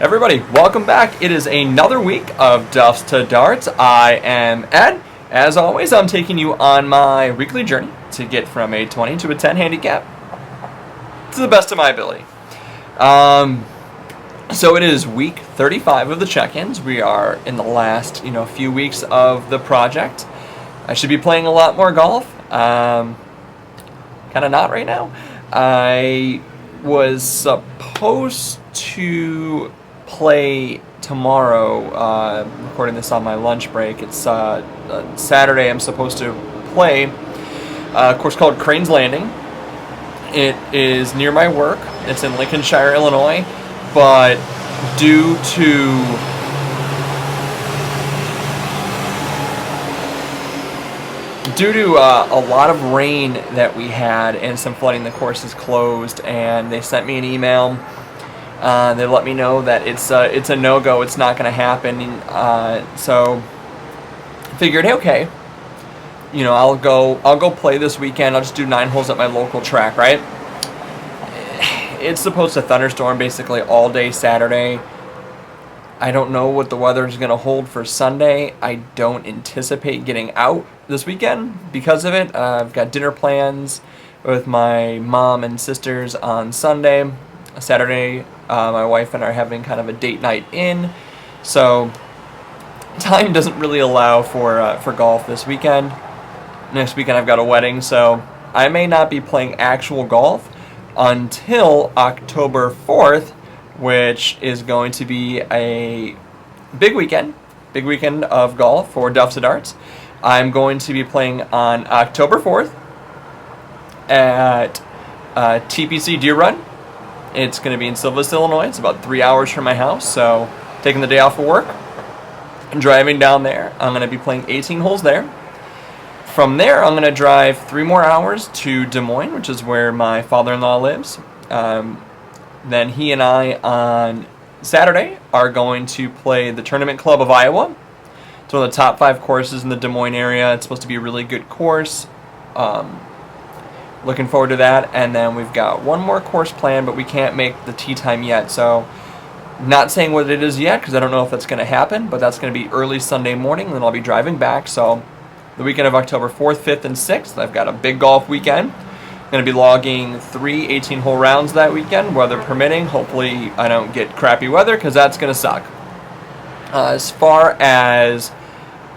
Everybody, welcome back. It is another week of Duffs to Darts. I am Ed. As always, I'm taking you on my weekly journey to get from a 20 to a 10 handicap to the best of my ability. So it is week 35 of the check-ins. We are in the last, few weeks of the project. I should be playing a lot more golf. Kind of not right now. I was supposed to play tomorrow, recording this on my lunch break. It's Saturday. I'm supposed to play a course called Crane's Landing. It is near my work. It's in Lincolnshire, Illinois, but due to a lot of rain that we had and some flooding, the course is closed, and they sent me an email. They let me know that it's a no-go. It's not going to happen. So I figured, hey, okay, I'll go play this weekend. I'll just do 9 holes at my local track, right? It's supposed to thunderstorm basically all day Saturday. I don't know what the weather is going to hold for Sunday. I don't anticipate getting out this weekend because of it. I've got dinner plans with my mom and sisters on Sunday. Saturday, my wife and I are having kind of a date night in, so time doesn't really allow for golf this weekend. Next weekend I've got a wedding, so I may not be playing actual golf until October 4th, which is going to be a big weekend of golf for Duffs to Darts. I'm going to be playing on October 4th at TPC Deer Run. It's going to be in Silvis, Illinois. It's about 3 hours from my house, so taking the day off of work and driving down there. I'm going to be playing 18 holes there. From there, I'm going to drive 3 more hours to Des Moines, which is where my father-in-law lives. Then he and I on Saturday are going to play the Tournament Club of Iowa. It's one of the top 5 courses in the Des Moines area. It's supposed to be a really good course. Looking forward to that. And then we've got one more course planned, but we can't make the tee time yet. So not saying what it is yet because I don't know if that's going to happen, but that's going to be early Sunday morning, and then I'll be driving back. So the weekend of October 4th, 5th, and 6th, I've got a big golf weekend. I'm going to be logging 3 18-hole rounds that weekend, weather permitting. Hopefully I don't get crappy weather because that's going to suck. As far as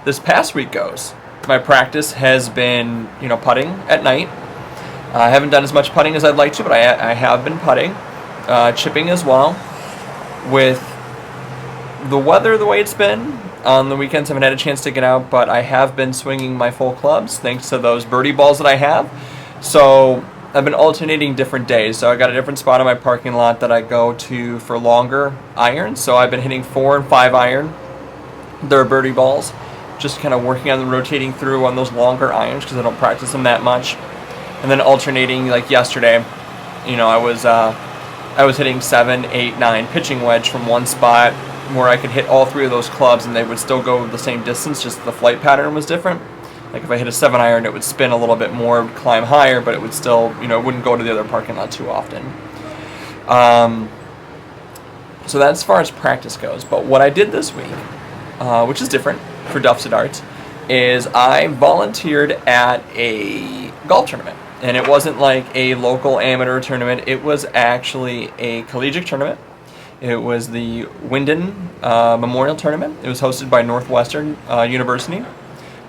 this past week goes, my practice has been, putting at night. I haven't done as much putting as I'd like to, but I have been putting. Chipping as well. With the weather the way it's been, on the weekends I haven't had a chance to get out, but I have been swinging my full clubs thanks to those birdie balls that I have. So I've been alternating different days. So I got a different spot in my parking lot that I go to for longer irons. So I've been hitting 4 and 5 iron. They're birdie balls. Just kind of working on them, rotating through on those longer irons because I don't practice them that much. And then alternating, like yesterday, I was hitting 7, 8, 9 pitching wedge from one spot where I could hit all 3 of those clubs and they would still go the same distance, just the flight pattern was different. Like if I hit a 7 iron, it would spin a little bit more, climb higher, but it would still, it wouldn't go to the other parking lot too often. So that's as far as practice goes. But what I did this week, which is different for Duffs to Darts, is I volunteered at a golf tournament. And it wasn't like a local amateur tournament. It was actually a collegiate tournament. It was the Winden Memorial Tournament. It was hosted by Northwestern University.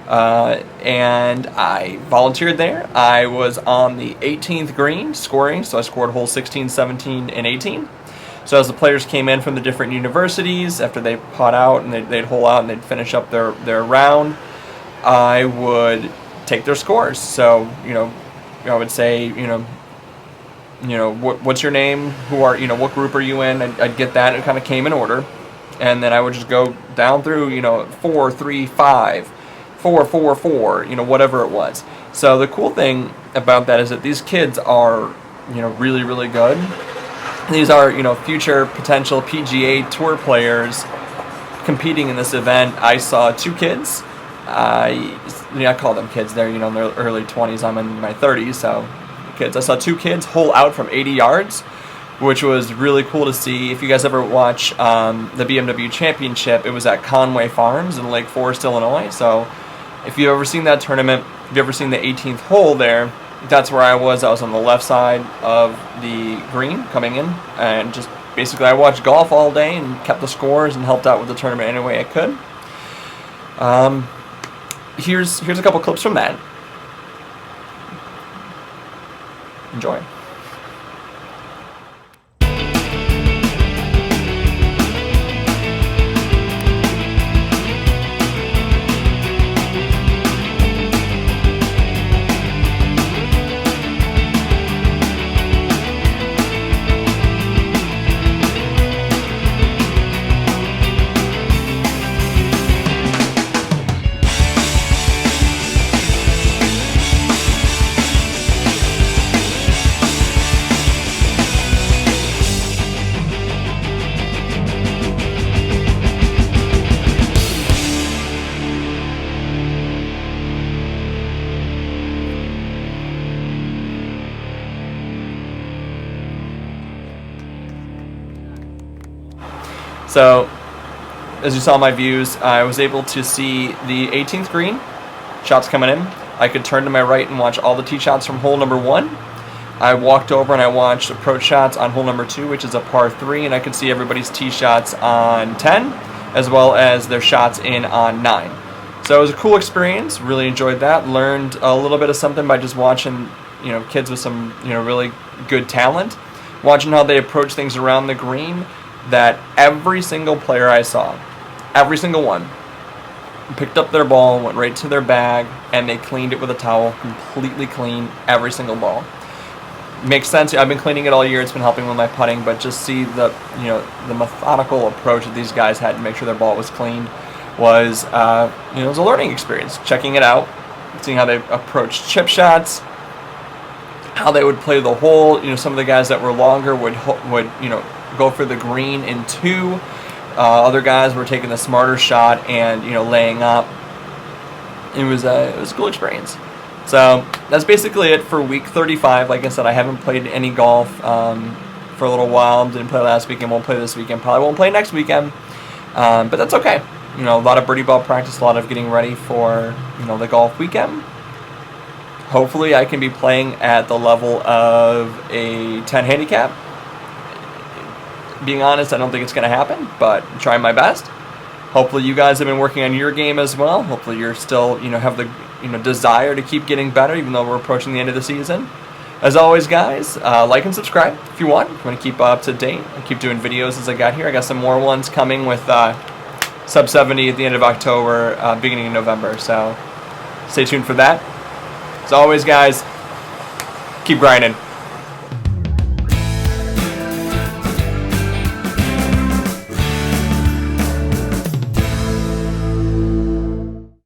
And I volunteered there. I was on the 18th green scoring, so I scored holes 16, 17, and 18. So as the players came in from the different universities, after they putt out and they'd hole out and they'd finish up their round, I would take their scores. So, I would say, what's your name? Who are, what group are you in? I'd get that. It kind of came in order. And then I would just go down through, 4, 3, 5, 4, 4, 4, whatever it was. So the cool thing about that is that these kids are, really, really good. These are, future potential PGA Tour players competing in this event. I saw 2 kids. I call them kids. They're, in their early 20s. I'm in my 30s, so kids. I saw 2 kids hole out from 80 yards. which was really cool to see. If you guys ever watch the BMW Championship, it was at Conway Farms in Lake Forest, Illinois. So if you've ever seen that tournament, if you've ever seen the 18th hole there, that's where I was. I was on the left side of the green coming in, and just basically I watched golf all day and kept the scores and helped out with the tournament any way I could. Here's a couple clips from that. Enjoy. So, as you saw my views, I was able to see the 18th green, shots coming in. I could turn to my right and watch all the tee shots from hole number 1. I walked over and I watched approach shots on hole number 2, which is a par 3, and I could see everybody's tee shots on 10, as well as their shots in on 9. So it was a cool experience, really enjoyed that, learned a little bit of something by just watching, kids with some, really good talent, watching how they approach things around the green, that every single player I saw, every single one, picked up their ball, went right to their bag, and they cleaned it with a towel, completely clean, every single ball. Makes sense. I've been cleaning it all year. It's been helping with my putting, but just see the methodical approach that these guys had to make sure their ball was cleaned was it was a learning experience. Checking it out, seeing how they approached chip shots, how they would play the hole. Some of the guys that were longer would go for the green in 2. Other guys were taking the smarter shot and laying up. It was a cool experience. So that's basically it for week 35. Like I said, I haven't played any golf for a little while. Didn't play last weekend. Won't play this weekend. Probably won't play next weekend. But that's okay. A lot of birdie ball practice. A lot of getting ready for the golf weekend. Hopefully, I can be playing at the level of a 10 handicap. Being honest, I don't think it's going to happen, but I'm trying my best. Hopefully you guys have been working on your game as well. Hopefully you're still, have the, desire to keep getting better, even though we're approaching the end of the season. As always, guys, like and subscribe if you want. If you want to keep up to date, I keep doing videos as I got here. I got some more ones coming with sub 70 at the end of October, beginning of November. So stay tuned for that. As always, guys, keep grinding.